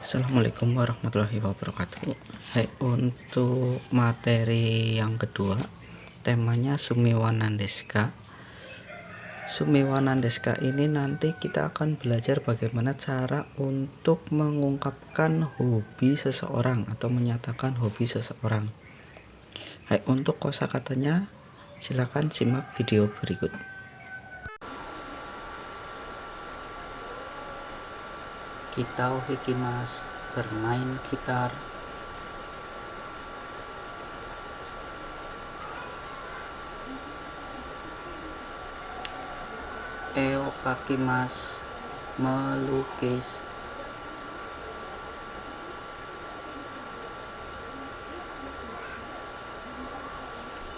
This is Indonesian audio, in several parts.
Assalamualaikum warahmatullahi wabarakatuh. Hai, untuk materi yang kedua, temanya Sumiwanandeska. Sumiwanandeska ini nanti kita akan belajar bagaimana cara untuk mengungkapkan hobi seseorang atau menyatakan hobi seseorang. Hai, untuk kosakatanya silakan simak video berikut. Kitao hikimasu, bermain gitar. Eo kakimasu, melukis.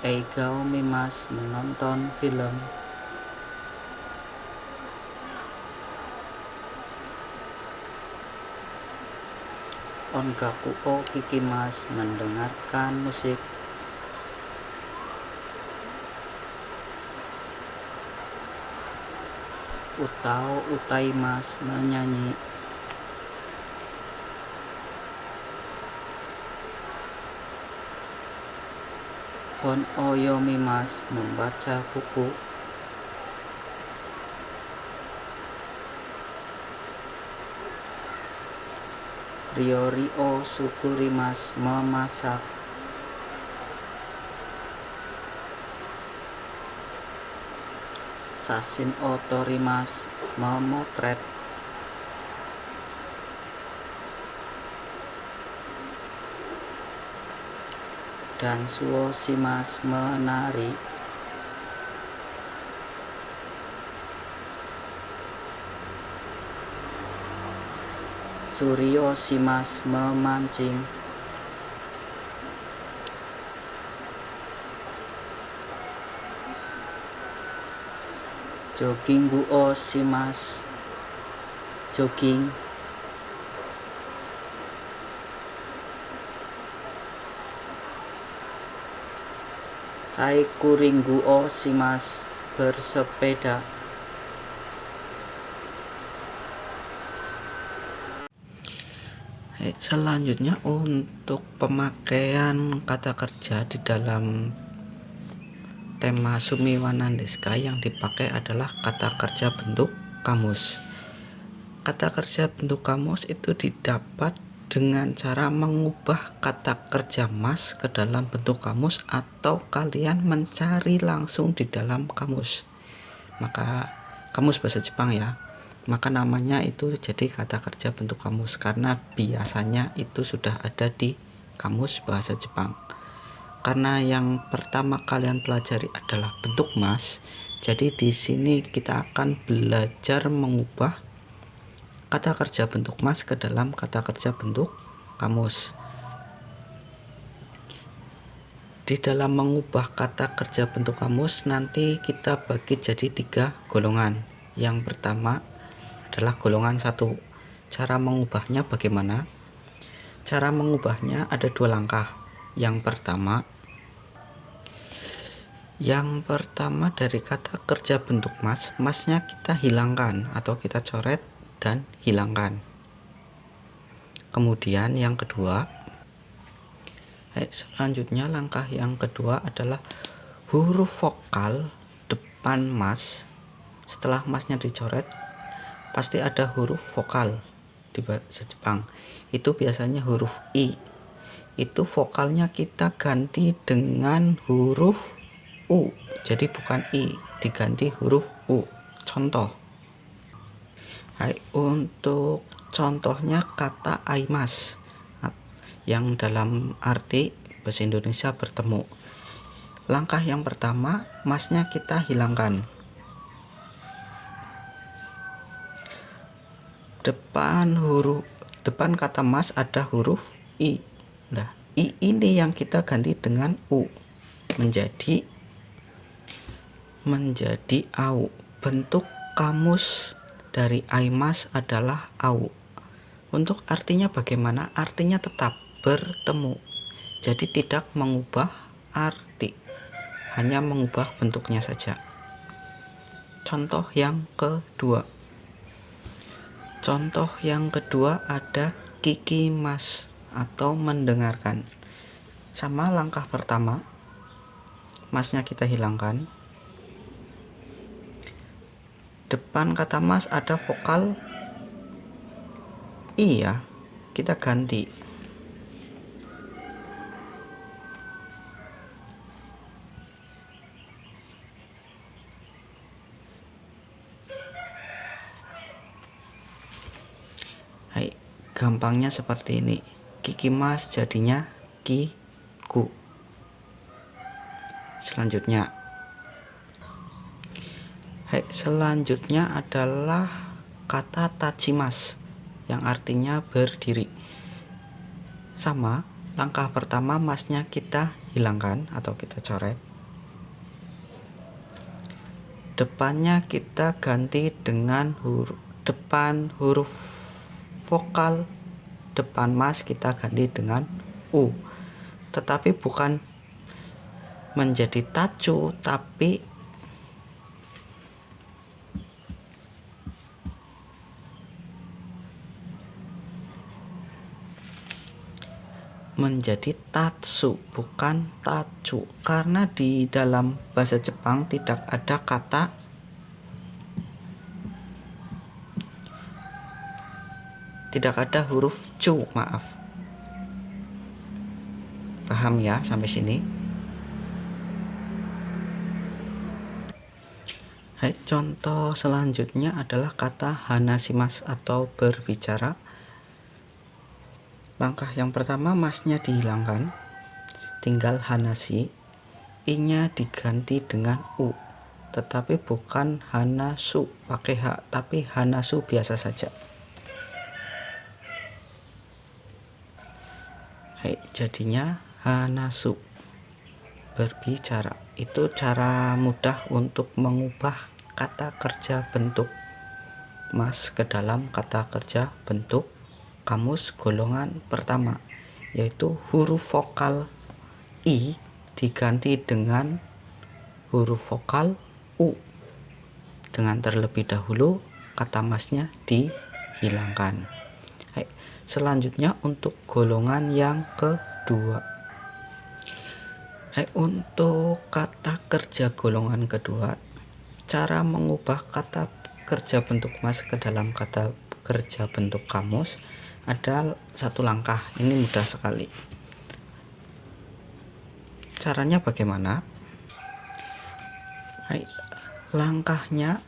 Eigao mimasu, menonton film. Ongaku o kikimasu, mendengarkan musik. Utao utaimasu, menyanyi. Hon o yomimasu, membaca buku. Ryori o sukurimasu, memasak. Sasin o torimasu, memotret. Dansu o shimasu, menari. Suri o shimasu, memancing. Jogging o shimasu, jogging. Saikuringu o shimasu, bersepeda. Selanjutnya untuk pemakaian kata kerja di dalam tema Sumiwanandeska yang dipakai adalah kata kerja bentuk kamus. Kata kerja bentuk kamus itu didapat dengan cara mengubah kata kerja mas ke dalam bentuk kamus atau kalian mencari langsung di dalam kamus. Maka kamus bahasa Jepang ya. Maka namanya itu jadi kata kerja bentuk kamus karena biasanya itu sudah ada di kamus bahasa Jepang. Karena yang pertama kalian pelajari adalah bentuk mas, jadi di sini kita akan belajar mengubah kata kerja bentuk mas ke dalam kata kerja bentuk kamus. Di dalam mengubah kata kerja bentuk kamus nanti kita bagi jadi 3 golongan. Yang pertama adalah golongan 1. Cara mengubahnya bagaimana? Cara mengubahnya ada 2 langkah. Yang pertama dari kata kerja bentuk mas, masnya kita hilangkan atau kita coret dan hilangkan. Kemudian yang kedua, selanjutnya langkah yang kedua adalah huruf vokal depan mas. Setelah masnya dicoret pasti ada huruf vokal di bahasa Jepang. Itu biasanya huruf I. Itu vokalnya kita ganti dengan huruf U. Jadi bukan I, diganti huruf U. Contoh. Untuk contohnya kata aimas yang dalam arti bahasa Indonesia bertemu. Langkah yang pertama, masnya kita hilangkan. Depan kata mas ada huruf I. Nah, I ini yang kita ganti dengan U menjadi au. Bentuk kamus dari aimas adalah au. Untuk artinya bagaimana? Artinya tetap bertemu. Jadi tidak mengubah arti, hanya mengubah bentuknya saja. Contoh yang kedua ada kikimas atau mendengarkan. Sama langkah pertama, masnya kita hilangkan. Depan kata mas ada vokal I ya, kita ganti. Hai, gampangnya seperti ini. Kikimas jadinya kiku. Selanjutnya adalah kata tachimas yang artinya berdiri. Sama, langkah pertama masnya kita hilangkan atau kita coret. Depannya kita ganti dengan depan huruf vokal depan mas kita ganti dengan U, tetapi bukan menjadi tacu, tapi menjadi tatsu, bukan tacu, karena di dalam bahasa Jepang tidak ada kata huruf cu, maaf. Paham ya sampai sini? Hai, contoh selanjutnya adalah kata hanashimas atau berbicara. Langkah yang pertama masnya dihilangkan, tinggal hanashi, i-nya diganti dengan u, tetapi bukan hanasu pakai h, tapi hanasu biasa saja. Hai, jadinya hanasu, berbicara. Itu cara mudah untuk mengubah kata kerja bentuk mas ke dalam kata kerja bentuk kamus golongan pertama, yaitu huruf vokal I diganti dengan huruf vokal U, dengan terlebih dahulu kata masnya dihilangkan. Selanjutnya untuk golongan yang kedua. Untuk kata kerja golongan kedua, cara mengubah kata kerja bentuk mas ke dalam kata kerja bentuk kamus ada satu langkah. Ini mudah sekali. Caranya bagaimana? Langkahnya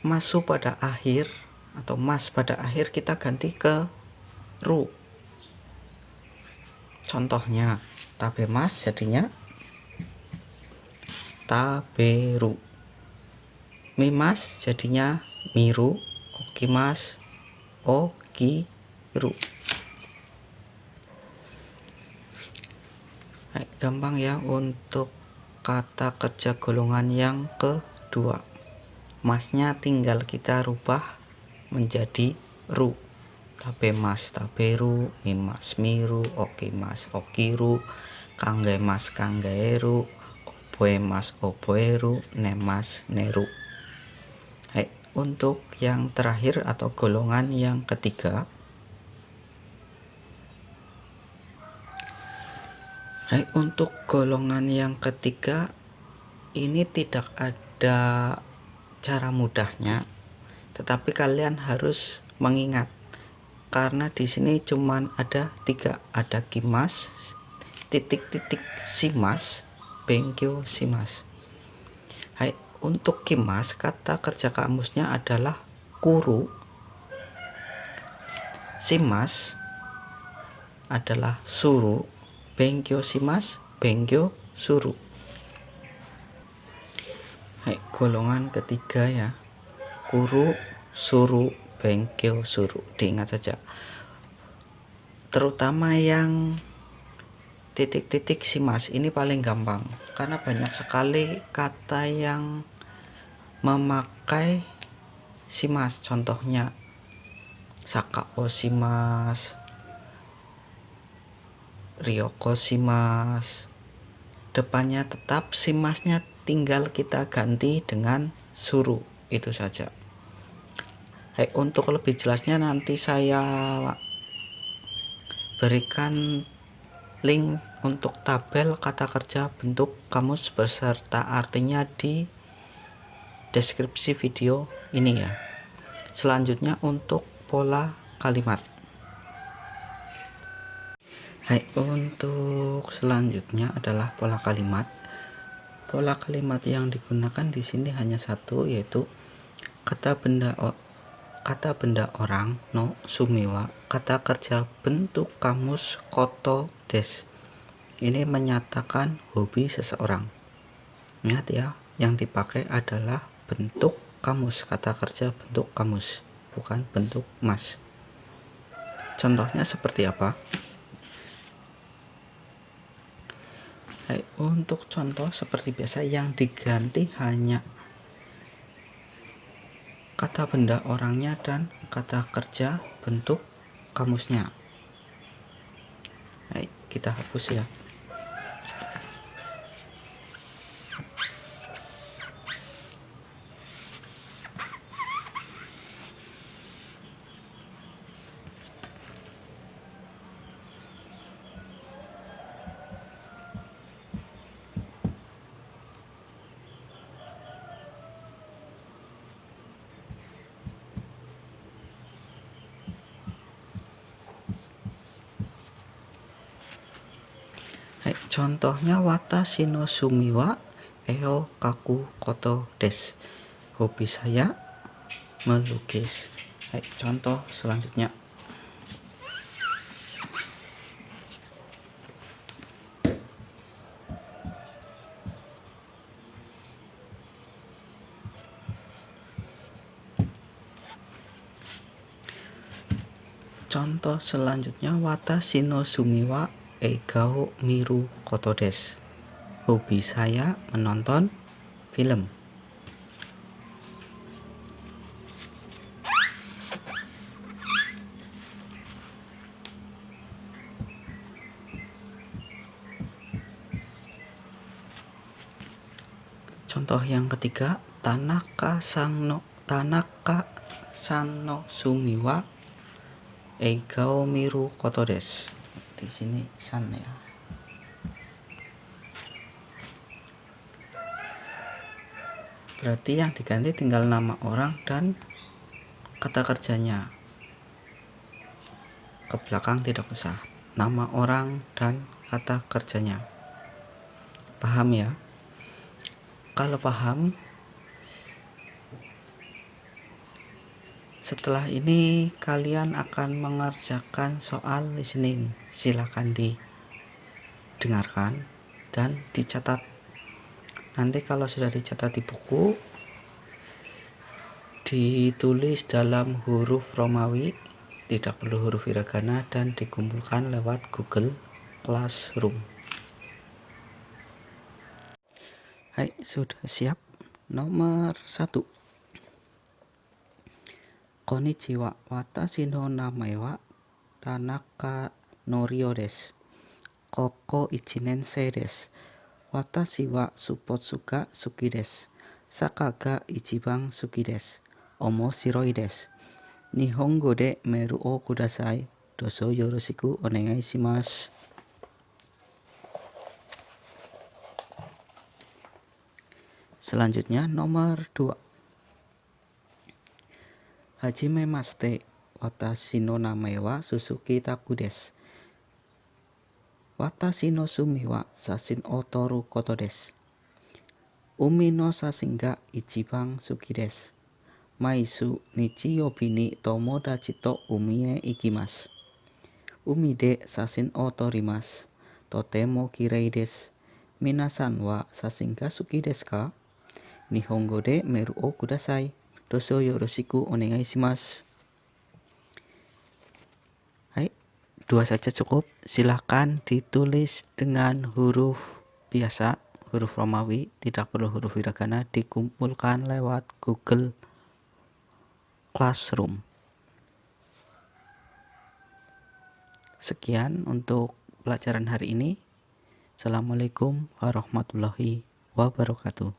masuk pada akhir atau mas pada akhir kita ganti ke ru. Contohnya tabemas jadinya taberu, mimas jadinya miru, okimas okiru. Gampang ya untuk kata kerja golongan yang kedua. Masnya tinggal kita rubah menjadi ru. Tabemas taberu, mimas miru, okimas okiru, kanggemas kanggeru, oboemas oboeru, nemas neru. Untuk yang terakhir atau golongan yang ketiga, untuk golongan yang ketiga ini tidak ada cara mudahnya, tetapi kalian harus mengingat karena di sini cuman ada 3, ada kimas, titik-titik simas, bengkyo simas. Untuk kimas kata kerja kamusnya adalah kuru, simas adalah suru, bengkyo simas, bengkyo suru. Golongan ketiga ya, kuru, suru, bengkyo suru, diingat saja. Terutama yang titik-titik simas ini paling gampang karena banyak sekali kata yang memakai simas. Contohnya sakao simas, ryoko simas, depannya tetap simasnya tinggal kita ganti dengan suru, itu saja. Untuk lebih jelasnya nanti saya berikan link untuk tabel kata kerja bentuk kamus beserta artinya di deskripsi video ini ya. Selanjutnya untuk pola kalimat. Untuk selanjutnya adalah pola kalimat. Pola kalimat yang digunakan di sini hanya satu, yaitu kata benda orang no sumiwa, kata kerja bentuk kamus koto des. Ini menyatakan hobi seseorang. Ingat ya, yang dipakai adalah bentuk kamus, kata kerja bentuk kamus, bukan bentuk mas. Contohnya seperti apa? Untuk contoh seperti biasa, yang diganti hanya kata benda orangnya dan kata kerja bentuk kamusnya. Kita hapus ya. Contohnya watashi no sumi wa eo kaku koto des. Hobi saya melukis. Contoh selanjutnya. Contoh selanjutnya watashi no sumi wa egao miru koto des. Hobi saya menonton film. Contoh yang ketiga, Tanaka san no sumi wa egao miru koto des. Di sini san ya. Berarti yang diganti tinggal nama orang dan kata kerjanya. Ke belakang tidak usah. Nama orang dan kata kerjanya. Paham ya? Kalau paham, setelah ini kalian akan mengerjakan soal listening. Silakan didengarkan dan dicatat. Nanti kalau sudah dicatat di buku, ditulis dalam huruf Romawi, tidak perlu huruf hiragana, dan dikumpulkan lewat Google Classroom. Sudah siap? Nomor 1. Konnichiwa, watashi no namae wa Tanaka Norio desu. Koko 1年生です。私はスポーツが好きです。サッカーが一番好きです。面白いです。日本語でメールをください。どうぞよろしくお願いします。Selanjutnya nomor 2. Hajimemashite, watashi no namae wa Suzuki Taku desu. Watashi no sumi wa sashin o toru koto desu. Umi no sashin ga ichiban suki desu. Maisu nichiyobi ni tomodachi to umi e ikimasu. Umi de sashin o torimasu. Totemo kirei desu. Minasan wa sashin ga suki desu ka? Nihongo de meru o kudasai. Dozo yoroshiku onegai shimasu. 2 saja cukup. Silahkan ditulis dengan huruf biasa, huruf Romawi, tidak perlu huruf hiragana, dikumpulkan lewat Google Classroom. Sekian untuk pelajaran hari ini. Assalamualaikum warahmatullahi wabarakatuh.